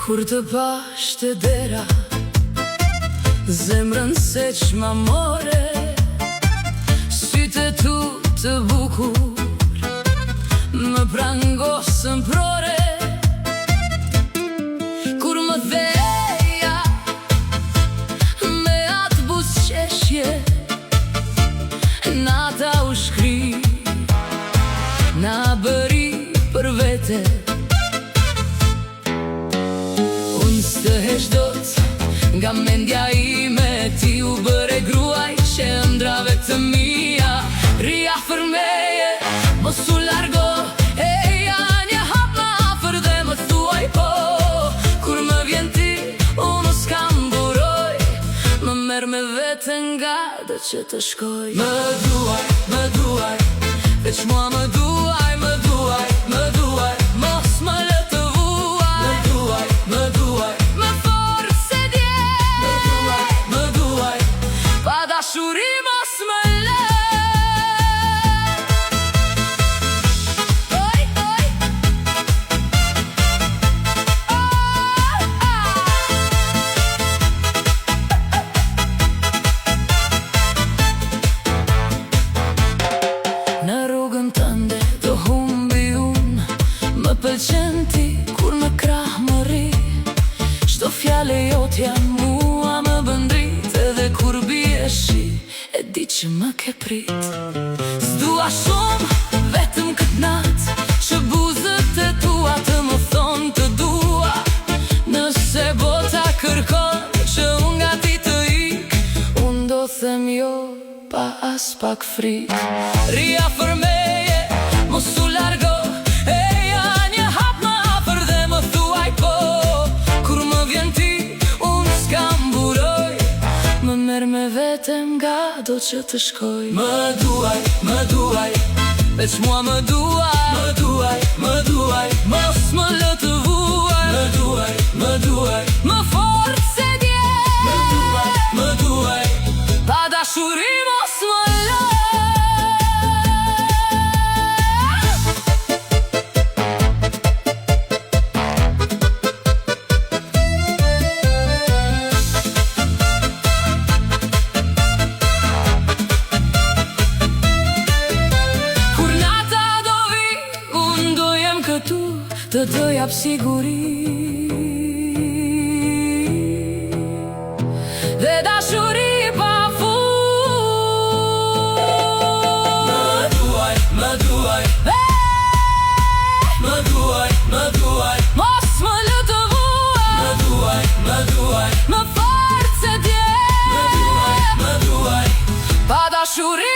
Kur të pash të dera, zemrën se q'ma more, sytë tu të bukur më prangosën prore. Kur më theja me atë buzëqeshje, nata u shkri, na bëri për vete. Unë s'të heq dot nga mendja ime, ti u bëre gruaj që ëndrave të mia. Ria për meje, mos u largo, eja një hap më afër dhe më thuaj po. Kur më vjen ti, unë s'kam buroj, më merr me vete nga do që të shkoj. Më duaj, veç mua më duaj, më duaj, mos më lë të vuaj. Më duaj, më fortë se dje. Më duaj, pa dashuri mos më lë. Në rrugën tënde do humbi unë, më pëlqen ti kur në krah më ri. Çdo fjale jotja mua më bën drit, edhe kur bie shi, e di që më ke prit. S'dua shumë, vetëm këtë nat, që buzët e tua të më thonë të dua. Nëse bota kërkon që unë nga ti të ik, unë do them jo pa as pak frik. Ria për meje, mos u largo, eja një hap më afër dhe më thuaj po. Kur më vjen ti, unë s'kam buroj, më merr me vete nga do që të shkoj. Më duaj, veç mua më duaj. Më duaj, mos më lë të vuaj. Më duaj, më fortë se dje. Më duaj, pa dashuri mos më lë. Kur nata do vi, unë do jem këtu, të të jap siguri. Dhe dashuri pa fund. Më duaj, mos më lë të vuaj. Më duaj, më fortë se dje. Më duaj, pa dashuri